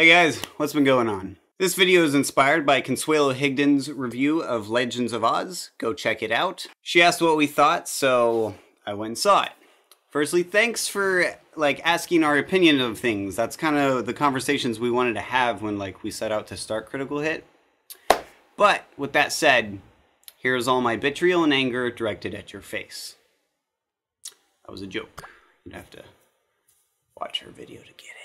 Hey guys, what's been going on? This video is inspired by Consuelo Higdon's review of Legends of Oz. Go check it out. She asked what we thought, so I went and saw it. Firstly, thanks for asking our opinion of things. That's kind of the conversations we wanted to have when we set out to start Critical Hit. But with that said, here's all my vitriol and anger directed at your face. That was a joke. You'd have to watch her video to get it.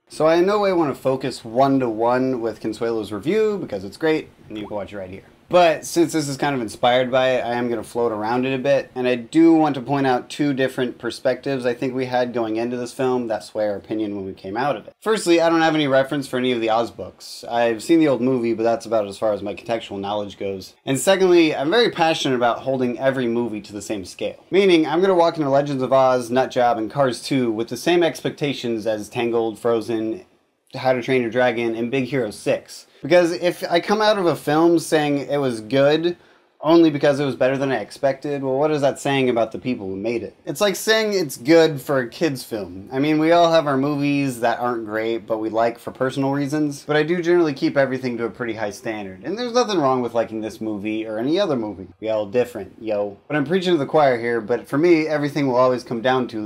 So I in no way want to focus one-to-one with Consuelo's review because it's great and you can watch it right here. But since this is kind of inspired by it, I am going to float around it a bit. And I do want to point out two different perspectives I think we had going into this film that sway our opinion when we came out of it. Firstly, I don't have any reference for any of the Oz books. I've seen the old movie, but that's about as far as my contextual knowledge goes. And secondly, I'm very passionate about holding every movie to the same scale. Meaning, I'm going to walk into Legends of Oz, Nutjob, and Cars 2 with the same expectations as Tangled, Frozen, How to Train Your Dragon, and Big Hero 6. Because if I come out of a film saying it was good only because it was better than I expected, well, what is that saying about the people who made it? It's like saying it's good for a kid's film. I mean, we all have our movies that aren't great, but we like for personal reasons. But I do generally keep everything to a pretty high standard. And there's nothing wrong with liking this movie or any other movie. We all different, yo. But I'm preaching to the choir here, but for me, everything will always come down to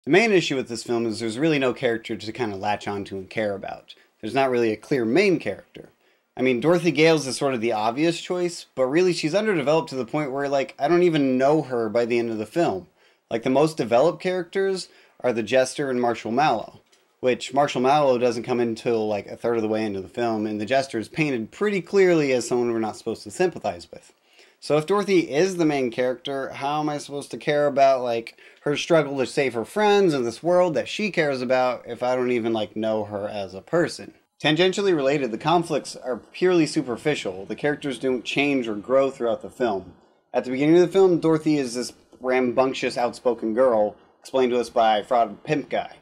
the main issue with this film is there's really no character to kind of latch onto and care about. There's not really a clear main character. I mean, Dorothy Gales is sort of the obvious choice, but really she's underdeveloped to the point where, I don't even know her by the end of the film. The most developed characters are the Jester and Marshall Mallow, which Marshall Mallow doesn't come in until a third of the way into the film, and the Jester is painted pretty clearly as someone we're not supposed to sympathize with. So if Dorothy is the main character, how am I supposed to care about, her struggle to save her friends in this world that she cares about if I don't even, know her as a person? Tangentially related, the conflicts are purely superficial. The characters don't change or grow throughout the film. At the beginning of the film, Dorothy is this rambunctious, outspoken girl, explained to us by Fraud Pimp Guy.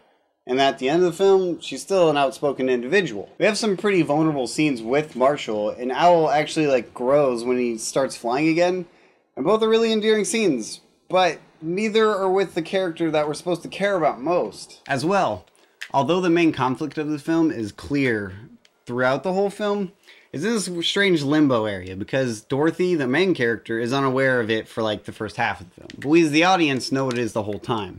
And at the end of the film, she's still an outspoken individual. We have some pretty vulnerable scenes with Marshall, and Owl actually grows when he starts flying again. And both are really endearing scenes, but neither are with the character that we're supposed to care about most. As well, although the main conflict of the film is clear throughout the whole film, it's in this strange limbo area because Dorothy, the main character, is unaware of it for the first half of the film. But we as the audience know it is the whole time.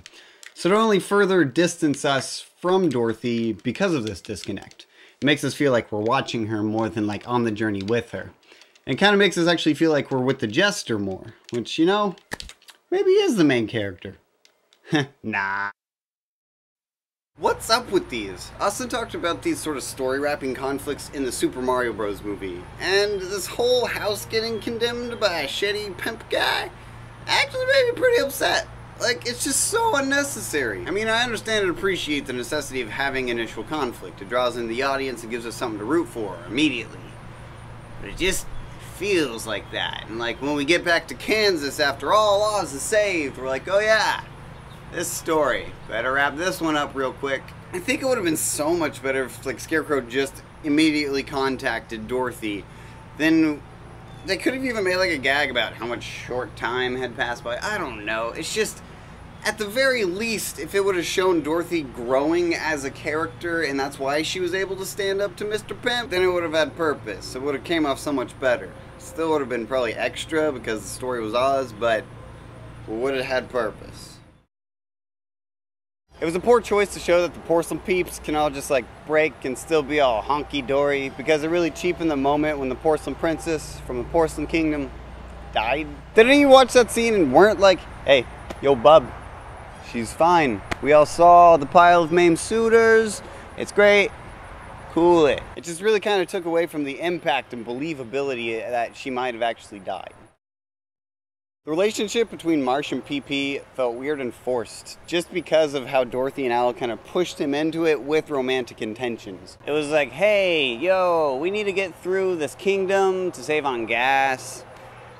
So to only further distance us from Dorothy because of this disconnect, it makes us feel like we're watching her more than on the journey with her. And it kind of makes us actually feel like we're with the Jester more, which, maybe is the main character. Nah. What's up with these? Austin talked about these sort of story-wrapping conflicts in the Super Mario Bros. Movie, and this whole house getting condemned by a shitty pimp guy actually made me pretty upset. It's just so unnecessary. I mean, I understand and appreciate the necessity of having initial conflict. It draws in the audience and gives us something to root for immediately. But it just feels like that. And when we get back to Kansas after all Oz is saved, we're like, oh yeah, this story. Better wrap this one up real quick. I think it would have been so much better if Scarecrow just immediately contacted Dorothy. Then they could have even made a gag about how much short time had passed by. I don't know. It's just, at the very least, if it would have shown Dorothy growing as a character and that's why she was able to stand up to Mr. Pimp, then it would have had purpose. It would have came off so much better. Still would have been probably extra because the story was Oz, but it would have had purpose. It was a poor choice to show that the porcelain peeps can all just break and still be all honky-dory because it really cheapened the moment when the porcelain princess from the porcelain kingdom died. Did any of you watch that scene and weren't hey, yo bub, she's fine. We all saw the pile of maimed suitors. It's great. Cool it. It just really kind of took away from the impact and believability that she might have actually died. The relationship between Marsh and PP felt weird and forced, just because of how Dorothy and Al kind of pushed him into it with romantic intentions. It was hey, yo, we need to get through this kingdom to save on gas.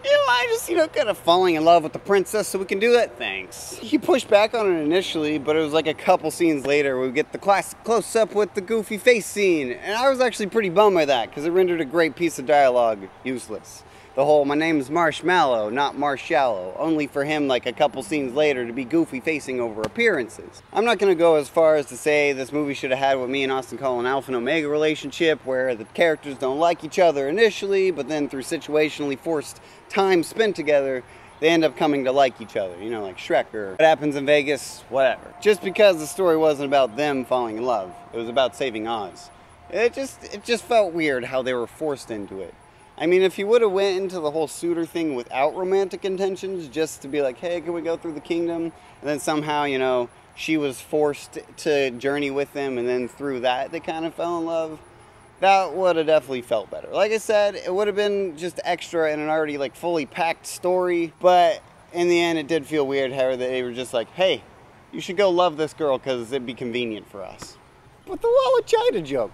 I just, kind of falling in love with the princess so we can do that, thanks. He pushed back on it initially, but it was a couple scenes later we get the classic close-up with the goofy face scene, and I was actually pretty bummed by that, because it rendered a great piece of dialogue useless. the whole "my name's Marshmallow, not Marshallow," only for him like a couple scenes later to be goofy facing over appearances. I'm not going to go as far as to say this movie should have had what me and Austin call an alpha and omega relationship, where the characters don't like each other initially, but then through situationally forced time spent together, they end up coming to like each other, you know, like Shrek or What Happens in Vegas, whatever. Just because the story wasn't about them falling in love, it was about saving Oz. It just felt weird how they were forced into it. I mean, if you would have went into the whole suitor thing without romantic intentions, just to be like, hey, can we go through the kingdom? And then somehow, you know, she was forced to journey with them, and then through that they kind of fell in love, that would have definitely felt better. Like I said, it would have been just extra in an already like fully packed story, but in the end it did feel weird how they were just like, hey, you should go love this girl because it'd be convenient for us. But the wall of China joke.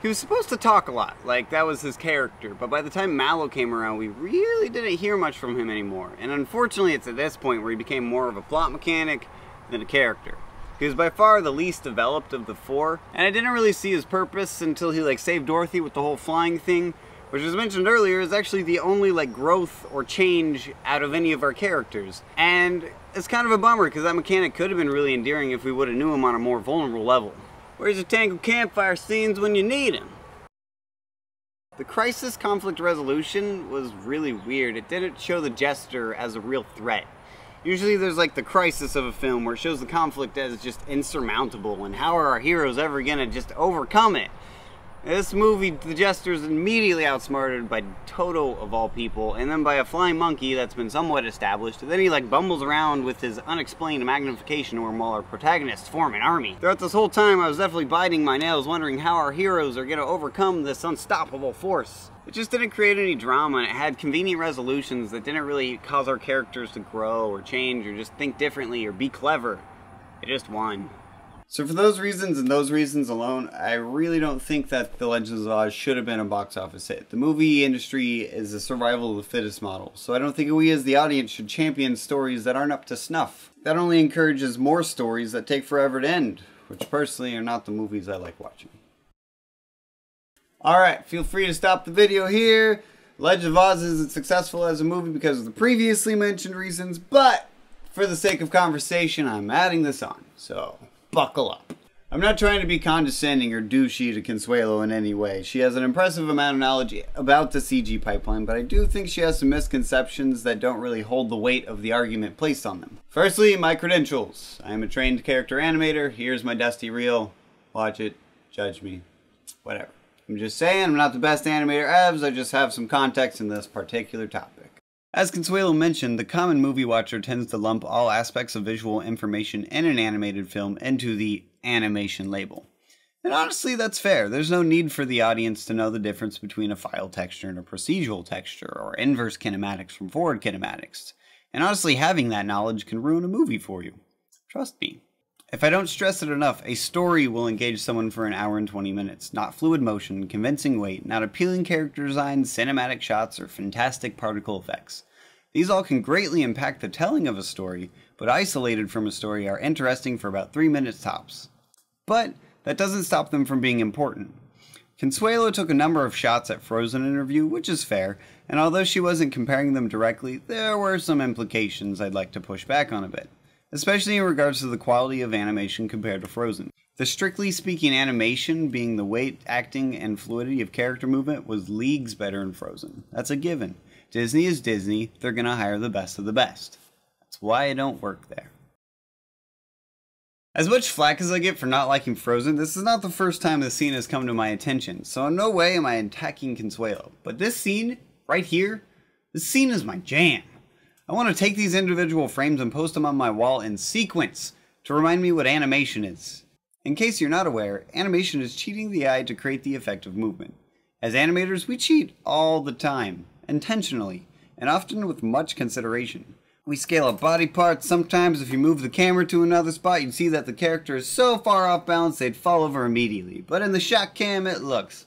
He was supposed to talk a lot, like that was his character, but by the time Mallow came around, we really didn't hear much from him anymore. And unfortunately, it's at this point where he became more of a plot mechanic than a character. He was by far the least developed of the four, and I didn't really see his purpose until he like saved Dorothy with the whole flying thing, which was mentioned earlier is actually the only like growth or change out of any of our characters. And it's kind of a bummer because that mechanic could have been really endearing if we would have knew him on a more vulnerable level. Where's your tangled campfire scenes when you need him? The crisis conflict resolution was really weird. It didn't show the jester as a real threat. Usually there's like the crisis of a film where it shows the conflict as just insurmountable and how are our heroes ever gonna just overcome it? This movie, the jester is immediately outsmarted by Toto of all people, and then by a flying monkey that's been somewhat established, and then he like bumbles around with his unexplained magnification arm while our protagonists form an army. Throughout this whole time I was definitely biting my nails wondering how our heroes are gonna overcome this unstoppable force. It just didn't create any drama, and it had convenient resolutions that didn't really cause our characters to grow or change or just think differently or be clever. It just won. So for those reasons and those reasons alone, I really don't think that The Legends of Oz should have been a box office hit. The movie industry is a survival of the fittest model, so I don't think we as the audience should champion stories that aren't up to snuff. That only encourages more stories that take forever to end, which personally are not the movies I like watching. Alright, feel free to stop the video here. Legend of Oz isn't successful as a movie because of the previously mentioned reasons, but for the sake of conversation, I'm adding this on, so buckle up. I'm not trying to be condescending or douchey to Consuelo in any way. She has an impressive amount of knowledge about the CG pipeline, but I do think she has some misconceptions that don't really hold the weight of the argument placed on them. Firstly, my credentials. I am a trained character animator. Here's my dusty reel. Watch it, judge me, whatever. I'm just saying, I'm not the best animator evs, I just have some context in this particular topic. As Consuelo mentioned, the common movie watcher tends to lump all aspects of visual information in an animated film into the animation label. And honestly, that's fair. There's no need for the audience to know the difference between a file texture and a procedural texture, or inverse kinematics from forward kinematics. And honestly, having that knowledge can ruin a movie for you. Trust me. If I don't stress it enough, a story will engage someone for an hour and 20 minutes, not fluid motion, convincing weight, not appealing character design, cinematic shots, or fantastic particle effects. These all can greatly impact the telling of a story, but isolated from a story are interesting for about 3 minutes tops. But that doesn't stop them from being important. Consuelo took a number of shots at Frozen interview, which is fair, and although she wasn't comparing them directly, there were some implications I'd like to push back on a bit. Especially in regards to the quality of animation compared to Frozen. The strictly speaking animation, being the weight, acting, and fluidity of character movement, was leagues better in Frozen. That's a given. Disney is Disney, they're gonna hire the best of the best. That's why I don't work there. As much flack as I get for not liking Frozen, this is not the first time this scene has come to my attention, so in no way am I attacking Consuelo. But this scene, right here, this scene is my jam. I want to take these individual frames and post them on my wall in sequence to remind me what animation is. In case you're not aware, animation is cheating the eye to create the effect of movement. As animators, we cheat all the time, intentionally, and often with much consideration. We scale up body parts. Sometimes if you move the camera to another spot, you'd see that the character is so far off balance they'd fall over immediately. But in the shot cam, it looks.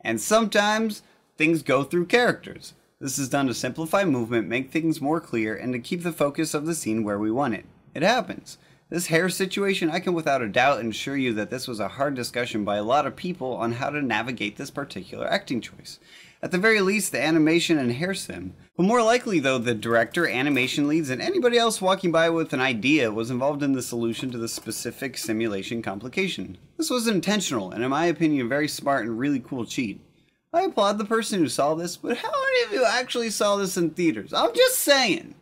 And sometimes things go through characters. This is done to simplify movement, make things more clear, and to keep the focus of the scene where we want it. It happens. This hair situation, I can without a doubt assure you that this was a hard discussion by a lot of people on how to navigate this particular acting choice. At the very least, the animation and hair sim. But more likely though, the director, animation leads, and anybody else walking by with an idea was involved in the solution to the specific simulation complication. This was intentional, and in my opinion, a very smart and really cool cheat. I applaud the person who saw this, but how many of you actually saw this in theaters? I'm just saying!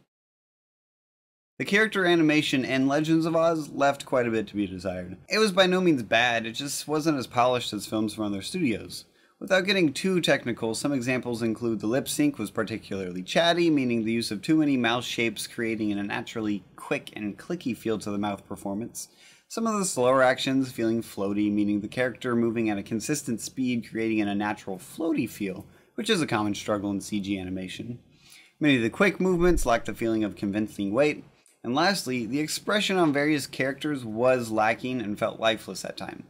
The character animation in Legends of Oz left quite a bit to be desired. It was by no means bad, it just wasn't as polished as films from other studios. Without getting too technical, some examples include the lip sync was particularly chatty, meaning the use of too many mouth shapes creating an unnaturally quick and clicky feel to the mouth performance. Some of the slower actions feeling floaty, meaning the character moving at a consistent speed creating an unnatural floaty feel, which is a common struggle in CG animation. Many of the quick movements lacked the feeling of convincing weight. And lastly, the expression on various characters was lacking and felt lifeless at times.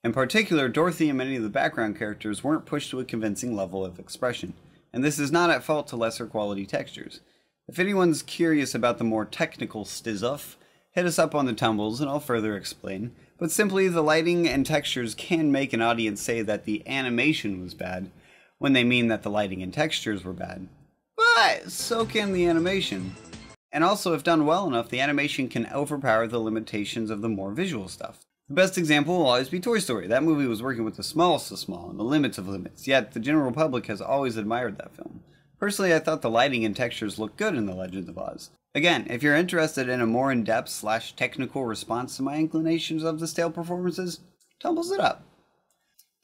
In particular, Dorothy and many of the background characters weren't pushed to a convincing level of expression, and this is not at fault to lesser quality textures. If anyone's curious about the more technical stuff, hit us up on the tumbles and I'll further explain, but simply the lighting and textures can make an audience say that the animation was bad, when they mean that the lighting and textures were bad. But so can the animation. And also, if done well enough, the animation can overpower the limitations of the more visual stuff. The best example will always be Toy Story. That movie was working with the smallest of small and the limits of limits, yet the general public has always admired that film. Personally, I thought the lighting and textures looked good in The Legend of Oz. Again, if you're interested in a more in-depth / technical response to my inclinations of the stale performances, tumbles it up.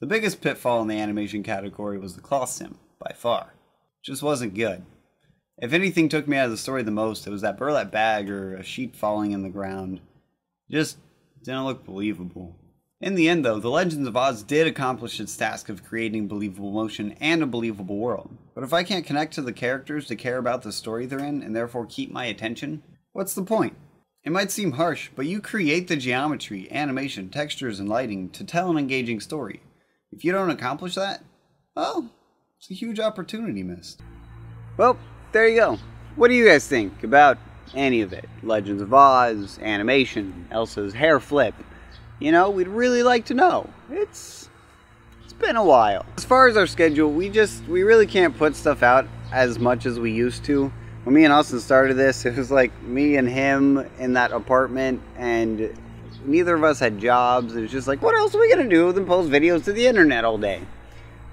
The biggest pitfall in the animation category was the cloth sim, by far. It just wasn't good. If anything took me out of the story the most, it was that burlap bag or a sheet falling in the ground. Just didn't look believable. In the end though, The Legends of Oz did accomplish its task of creating believable motion and a believable world. But if I can't connect to the characters to care about the story they're in and therefore keep my attention, what's the point? It might seem harsh, but you create the geometry, animation, textures, and lighting to tell an engaging story. If you don't accomplish that, well, it's a huge opportunity missed. Well, there you go. What do you guys think about any of it? Legends of Oz, animation, Elsa's hair flip. You know, we'd really like to know. It's been a while. As far as our schedule, we really can't put stuff out as much as we used to. When me and Austin started this, it was like me and him in that apartment, and neither of us had jobs. It was just like, what else are we gonna do than post videos to the internet all day?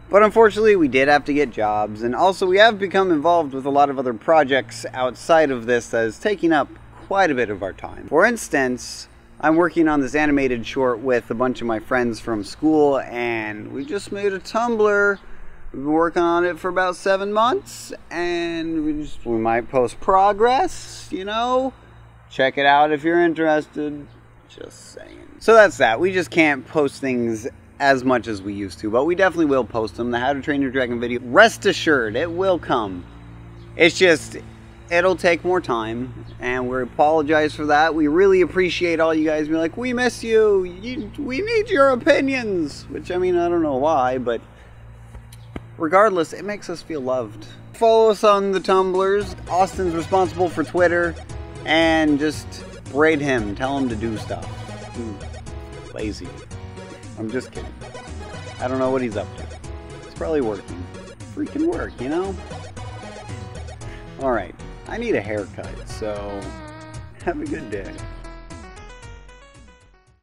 But unfortunately, we did have to get jobs, and also we have become involved with a lot of other projects outside of this that is taking up quite a bit of our time. For instance, I'm working on this animated short with a bunch of my friends from school, and we just made a Tumblr. We've been working on it for about 7 months, and we might post progress, you know? Check it out if you're interested. Just saying. So that's that. We just can't post things as much as we used to, but we definitely will post them. The How to Train Your Dragon video, rest assured, it will come. It's just, it'll take more time, and we apologize for that. We really appreciate all you guys being like, we miss you, we need your opinions, which, I mean, I don't know why, but regardless, it makes us feel loved. Follow us on the Tumblrs. Austin's responsible for Twitter, and just braid him, tell him to do stuff. Lazy. I'm just kidding. I don't know what he's up to. It's probably working. Freaking work, you know? Alright, I need a haircut, so have a good day.